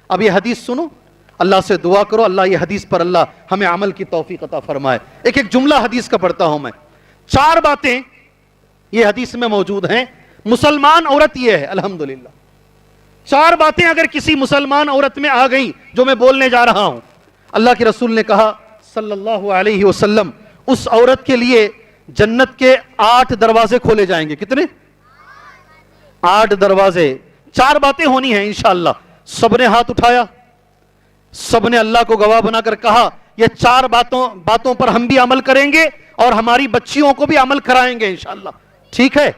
اب یہ حدیث سنو, اللہ سے دعا کرو اللہ یہ حدیث پر اللہ ہمیں عمل کی توفیق عطا فرمائے. ایک ایک جملہ حدیث کا پڑھتا ہوں میں. 4 باتیں یہ حدیث میں موجود ہیں. مسلمان عورت یہ ہے الحمدللہ. 4 باتیں اگر کسی مسلمان عورت میں آ گئیں جو میں بولنے جا رہا ہوں, اللہ کے رسول نے کہا صلی اللہ علیہ وسلم اس عورت کے لیے جنت کے 8 دروازے کھولے جائیں گے. کتنے؟ 8 دروازے. 4 باتیں ہونی ہیں انشاءاللہ. سب نے ہاتھ اٹھایا, سب نے اللہ کو گواہ بنا کر کہا یہ 4 باتوں پر ہم بھی عمل کریں گے اور ہماری بچیوں کو بھی عمل کرائیں گے انشاءاللہ. ٹھیک ہے,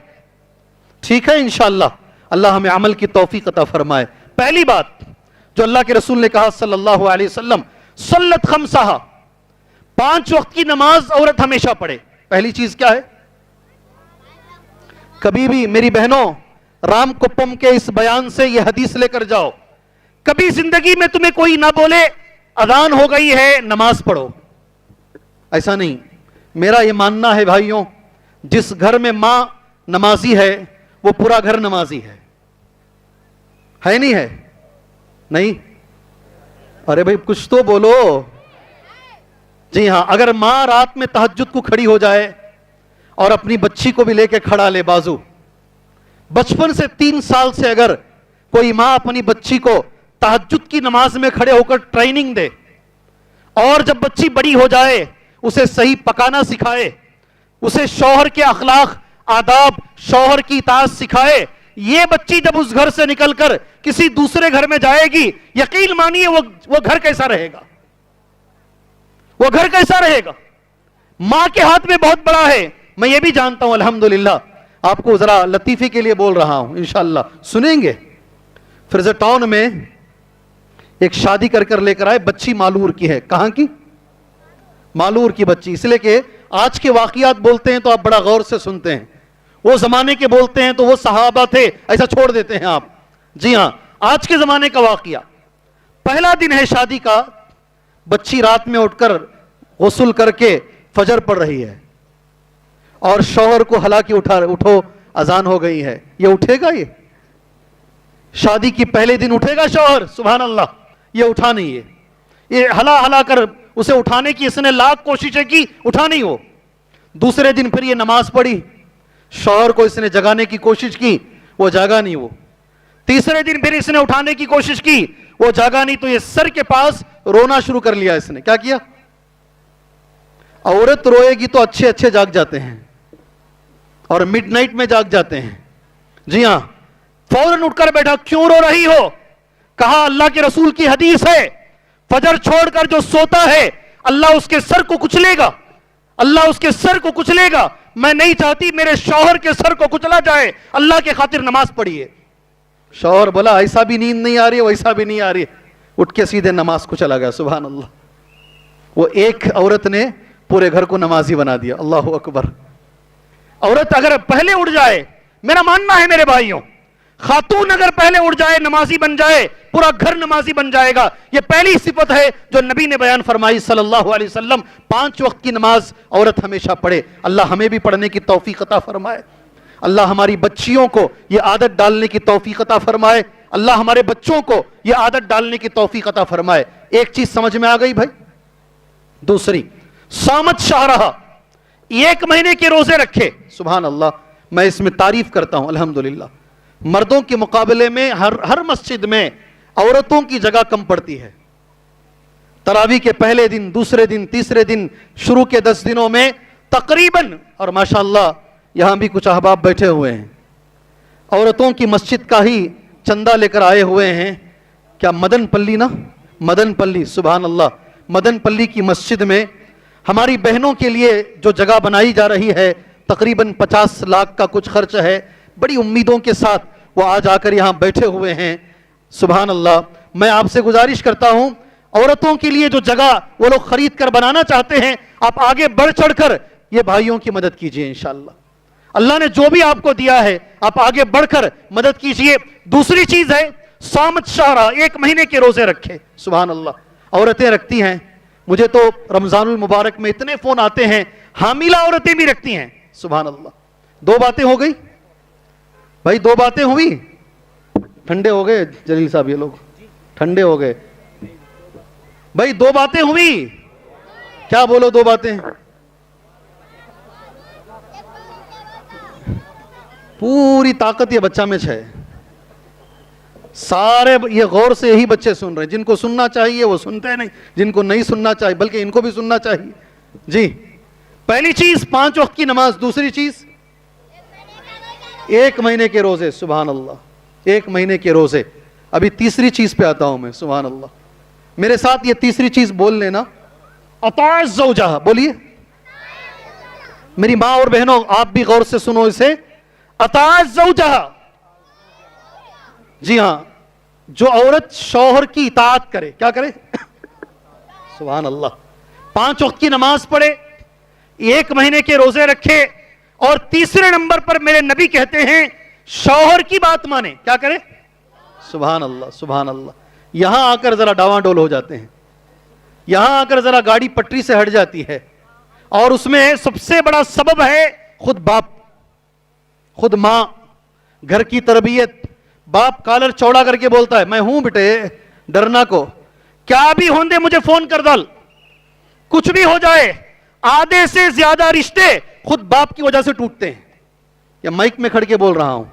ٹھیک ہے انشاءاللہ. اللہ ہمیں عمل کی توفیق عطا فرمائے. پہلی بات جو اللہ کے رسول نے کہا صلی اللہ علیہ وسلم, صلت خمسہا, 5 وقت کی نماز عورت ہمیشہ پڑھے. پہلی چیز کیا ہے؟ کبھی بھی میری بہنوں رام کپم کے اس بیان سے یہ حدیث لے کر جاؤ, کبھی زندگی میں تمہیں کوئی نہ بولے اذان ہو گئی ہے نماز پڑھو, ایسا نہیں. میرا یہ ماننا ہے بھائیوں, جس گھر میں ماں نمازی ہے وہ پورا گھر نمازی ہے نہیں ہے؟ نہیں؟ ارے بھائی کچھ تو بولو. جی ہاں, اگر ماں رات میں تہجد کو کھڑی ہو جائے اور اپنی بچی کو بھی لے کے کھڑا لے بازو, بچپن سے 3 سال سے اگر کوئی ماں اپنی بچی کو تہجد کی نماز میں کھڑے ہو کر ٹریننگ دے اور جب بچی بڑی ہو جائے اسے صحیح پکانا سکھائے, اسے شوہر کے اخلاق آداب شوہر کی اطاعت سکھائے, یہ بچی جب اس گھر سے نکل کر کسی دوسرے گھر میں جائے گی یقین مانیے وہ گھر کیسا رہے گا, وہ گھر کیسا رہے گا. ماں کے ہاتھ میں بہت بڑا ہے. میں یہ بھی جانتا ہوں الحمدللہ, آپ کو ذرا لطیفے کے لیے بول رہا ہوں انشاءاللہ سنیں گے. فرز ٹاؤن میں ایک شادی کر لے کر آئے, بچی مالور کی ہے. کہاں کی؟ مالور کی بچی. اس لیے کہ آج کے واقعات بولتے ہیں تو آپ بڑا غور سے سنتے ہیں, وہ زمانے کے بولتے ہیں تو وہ صحابہ تھے ایسا چھوڑ دیتے ہیں آپ. جی ہاں, آج کے زمانے کا واقعہ. پہلا دن ہے شادی کا, بچی رات میں اٹھ کر غسل کر کے فجر پڑھ رہی ہے اور شوہر کو ہلا کے اٹھو اذان ہو گئی ہے. یہ اٹھے گا؟ یہ شادی کی پہلے دن اٹھے گا شوہر؟ سبحان اللہ, یہ اٹھا نہیں ہے. یہ ہلا کر اسے اٹھانے کی اس نے لاکھ کوششیں کی, اٹھا نہیں. ہو دوسرے دن پھر یہ نماز پڑھی, شوہر کو اس نے جگانے کی کوشش کی, وہ جاگا نہیں. وہ تیسرے دن پھر اس نے اٹھانے کی کوشش کی, وہ جاگا نہیں. تو یہ سر کے پاس رونا شروع کر لیا. اس نے کیا کیا؟ عورت روئے گی تو اچھے جاگ جاتے ہیں اور مڈ نائٹ میں جاگ جاتے ہیں. جی ہاں, فوراً اٹھ کر بیٹھا, کیوں رو رہی ہو؟ کہا اللہ کے رسول کی حدیث ہے فجر چھوڑ کر جو سوتا ہے اللہ اس کے سر کو کچلے گا, اللہ اس کے سر کو کچلے گا. میں نہیں چاہتی میرے شوہر کے سر کو کچلا جائے, اللہ کے خاطر نماز پڑھیے. شوہر بولا ایسا بھی نیند نہیں آ رہی, ویسا بھی نہیں آ رہی, اٹھ کے سیدھے نماز کو چلا گیا. سبحان اللہ. وہ ایک عورت نے پورے گھر کو نمازی بنا دیا. اللہ اکبر. عورت اگر پہلے اٹھ جائے, میرا ماننا ہے میرے بھائیوں, خاتون اگر پہلے اٹھ جائے نمازی بن جائے, پورا گھر نمازی بن جائے گا. یہ پہلی صفت ہے جو نبی نے بیان فرمائی صلی اللہ علیہ وسلم. 5 وقت کی نماز عورت ہمیشہ پڑھے. اللہ ہمیں بھی پڑھنے کی توفیق عطا فرمائے. اللہ ہماری بچیوں کو یہ عادت ڈالنے کی توفیق عطا فرمائے. اللہ ہمارے بچوں کو یہ عادت ڈالنے کی توفیق عطا فرمائے. ایک چیز سمجھ میں آ گئی بھائی. دوسری, صامت شہرہ, 1 مہینے کے روزے رکھے. سبحان اللہ. میں اس میں تعریف کرتا ہوں الحمدللہ. مردوں کے مقابلے میں ہر مسجد میں عورتوں کی جگہ کم پڑتی ہے. تراویح کے پہلے دن, دوسرے دن, تیسرے دن, شروع کے 10 دنوں میں تقریباً, اور ماشاءاللہ یہاں بھی کچھ احباب بیٹھے ہوئے ہیں, عورتوں کی مسجد کا ہی چندہ لے کر آئے ہوئے ہیں. کیا مدن پلی نا, مدن پلی, سبحان اللہ. مدن پلی کی مسجد میں ہماری بہنوں کے لیے جو جگہ بنائی جا رہی ہے تقریباً 50 لاکھ کا کچھ خرچ ہے. بڑی امیدوں کے ساتھ وہ آج آ کر یہاں بیٹھے ہوئے ہیں. سبحان اللہ. میں آپ سے گزارش کرتا ہوں, عورتوں کے لیے جو جگہ وہ لوگ خرید کر بنانا چاہتے ہیں, آپ آگے بڑھ چڑھ کر یہ بھائیوں کی مدد کیجئے انشاءاللہ. اللہ نے جو بھی آپ کو دیا ہے آپ آگے بڑھ کر مدد کیجئے. دوسری چیز ہے صامت شہرہ, 1 مہینے کے روزے رکھے. سبحان اللہ. عورتیں رکھتی ہیں. مجھے تو رمضان المبارک میں اتنے فون آتے ہیں, حاملہ عورتیں بھی رکھتی ہیں. سبحان اللہ. 2 باتیں ہو گئی بھائی, 2 باتیں ہوئی. ٹھنڈے ہو گئے جلیل صاحب یہ لوگ. ٹھنڈے ہو گئے بھائی. 2 باتیں ہوئی. کیا بولو 2 باتیں؟ پوری طاقت یہ بچہ میں ہے. سارے یہ غور سے یہی بچے سن رہے ہیں. جن کو سننا چاہیے وہ سنتے نہیں, جن کو نہیں سننا چاہیے بلکہ ان کو بھی سننا چاہیے. جی, پہلی چیز 5 وقت کی نماز. دوسری چیز 1 مہینے کے روزے. سبحان اللہ, 1 مہینے کے روزے. ابھی تیسری چیز پہ آتا ہوں میں. سبحان اللہ, میرے ساتھ یہ تیسری چیز بول لینا. اطاعت زوجہ. بولیے میری ماں اور بہنوں, آپ بھی غور سے سنو اسے. اطاعت زوجہ. جی ہاں, جو عورت شوہر کی اطاعت کرے. کیا کرے؟ سبحان اللہ. 5 وقت کی نماز پڑھے, 1 مہینے کے روزے رکھے, اور تیسرے نمبر پر میرے نبی کہتے ہیں شوہر کی بات مانے. کیا کرے؟ سبحان اللہ, سبحان اللہ. یہاں آ کر ذرا ڈاواں ڈول ہو جاتے ہیں. یہاں آ کر ذرا گاڑی پٹری سے ہٹ جاتی ہے, اور اس میں سب سے بڑا سبب ہے خود باپ, خود ماں. گھر کی تربیت. باپ کالر چوڑا کر کے بولتا ہے میں ہوں بیٹے, ڈرنا کو, کیا بھی ہوں دے مجھے فون کر ڈال, کچھ بھی ہو جائے. آدھے سے زیادہ رشتے خود باپ کی وجہ سے ٹوٹتے ہیں. یا مائک میں کھڑ کے بول رہا ہوں,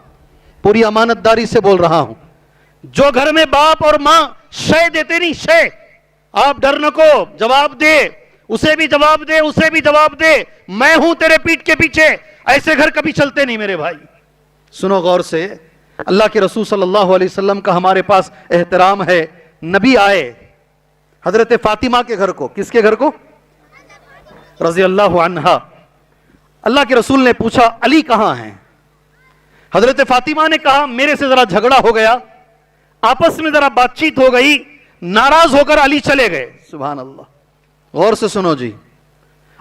پوری امانت داری سے بول رہا ہوں. جو گھر میں باپ اور ماں شے دیتے نہیں, شے, آپ ڈرنا کو جواب دے, اسے بھی جواب دے, اسے بھی جواب دے, میں ہوں تیرے پیٹ کے پیچھے, ایسے گھر کبھی چلتے نہیں میرے بھائی. سنو غور سے, اللہ کے رسول صلی اللہ علیہ وسلم کا ہمارے پاس احترام ہے. نبی آئے حضرت فاطمہ کے گھر کو. کس کے گھر کو؟ رضی اللہ عنہا. اللہ کے رسول نے پوچھا علی کہاں ہیں؟ حضرت فاطمہ نے کہا میرے سے ذرا جھگڑا ہو گیا, آپس میں ذرا بات چیت ہو گئی, ناراض ہو کر علی چلے گئے. سبحان اللہ. غور سے سنو جی,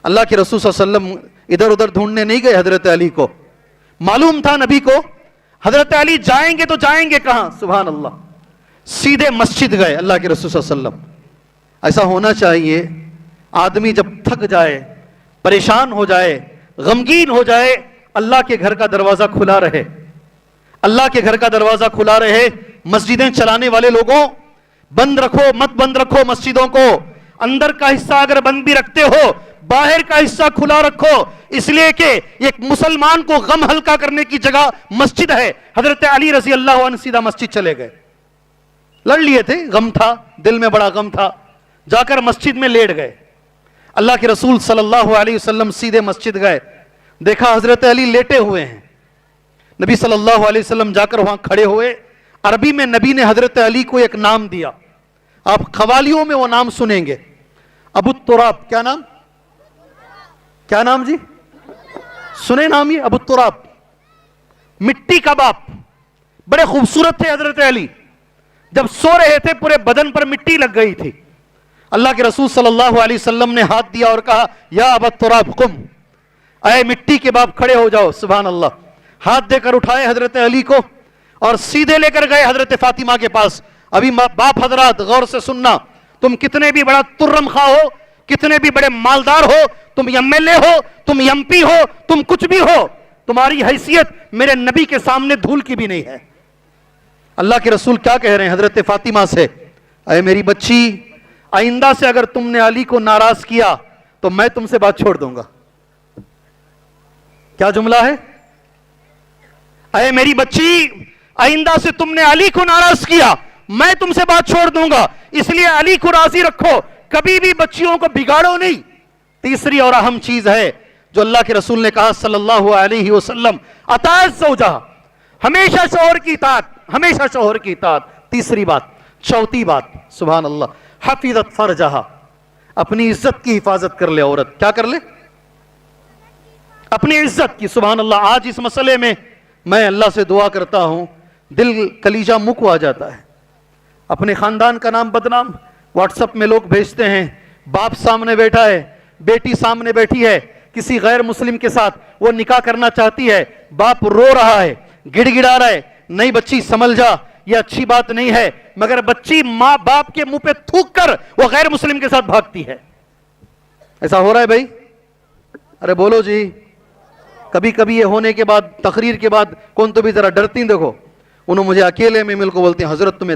اللہ کے رسول صلی اللہ علیہ وسلم ادھر ادھر ڈھونڈنے نہیں گئے حضرت علی کو. معلوم تھا نبی کو حضرت علی جائیں گے تو جائیں گے کہاں؟ سبحان اللہ. سیدھے مسجد گئے اللہ کے رسول صلی اللہ علیہ وسلم. ایسا ہونا چاہیے, آدمی جب تھک جائے, پریشان ہو جائے, غمگین ہو جائے, اللہ کے گھر کا دروازہ کھلا رہے. اللہ کے گھر کا دروازہ کھلا رہے. مسجدیں چلانے والے لوگوں, بند رکھو مت بند رکھو مسجدوں کو. اندر کا حصہ اگر بند بھی رکھتے ہو, باہر کا حصہ کھلا رکھو, اس لیے کہ ایک مسلمان کو غم ہلکا کرنے کی جگہ مسجد ہے. حضرت علی رضی اللہ عنہ سیدھا مسجد چلے گئے. لڑ لیے تھے, غم تھا, دل میں بڑا غم تھا, جا کر مسجد میں لیٹ گئے. اللہ کے رسول صلی اللہ علیہ وسلم سیدھے مسجد گئے, دیکھا حضرت علی لیٹے ہوئے ہیں. نبی صلی اللہ علیہ وسلم جا کر وہاں کھڑے ہوئے. عربی میں نبی نے حضرت علی کو ایک نام دیا, آپ قوالیوں میں وہ نام سنیں گے. ابو التراب. کیا نام؟ کیا نام جی؟ سنے نام یہ ابو التراب, مٹی کا باپ. بڑے خوبصورت تھے حضرت علی, جب سو رہے تھے پورے بدن پر مٹی لگ گئی تھی. اللہ کے رسول صلی اللہ علیہ وسلم نے ہاتھ دیا اور کہا یا ابا التراب قم, اے مٹی کے باپ کھڑے ہو جاؤ. سبحان اللہ. ہاتھ دے کر اٹھائے حضرت علی کو اور سیدھے لے کر گئے حضرت فاطمہ کے پاس. ابھی باپ حضرات غور سے سننا, تم کتنے بھی بڑا ترم خواہ ہو, کتنے بھی بڑے مالدار ہو, تم ایم ایل اے ہو, تم ایم پی ہو, تم کچھ بھی ہو, تمہاری حیثیت میرے نبی کے سامنے دھول کی بھی نہیں ہے. اللہ کے رسول کیا کہہ رہے ہیں حضرت فاطمہ سے؟ اے میری بچی, آئندہ سے اگر تم نے علی کو ناراض کیا تو میں تم سے بات چھوڑ دوں گا. کیا جملہ ہے؟ اے میری بچی, آئندہ سے تم نے علی کو ناراض کیا میں تم سے بات چھوڑ دوں گا, اس لیے علی کو راضی رکھو, کبھی بھی بچیوں کو بگاڑو نہیں. تیسری اور اہم چیز ہے جو اللہ کے رسول نے کہا صلی اللہ علیہ وسلم, اطاعت زوجہ, ہمیشہ شوہر کی اطاعت, ہمیشہ شوہر کی اطاعت. تیسری بات. چوتھی بات, سبحان اللہ, حفظت فرجہا, اپنی عزت کی حفاظت کر لے عورت. کیا کر لے؟ اپنی عزت کی. سبحان اللہ. آج اس مسئلے میں اللہ سے دعا کرتا ہوں, دل کلیجہ مکو آ جاتا ہے. اپنے خاندان کا نام بدنام, واٹس ایپ میں لوگ بھیجتے ہیں, باپ سامنے بیٹھا ہے, بیٹی سامنے بیٹھی ہے, کسی غیر مسلم کے ساتھ وہ نکاح کرنا چاہتی ہے, باپ رو رہا ہے, گڑ گڑا رہا ہے, نہیں بچی سنبھل جا, یہ اچھی بات نہیں ہے, مگر بچی ماں باپ کے منہ پہ تھوک کر وہ غیر مسلم کے ساتھ بھاگتی ہے. ایسا ہو رہا ہے بھائی؟ ارے بولو جی. کبھی کبھی یہ ہونے کے بعد, تقریر کے بعد کون تو بھی ذرا ڈرتی. دیکھو انہوں مجھے اکیلے میں مل کو بولتے ہیں حضرت تمہیں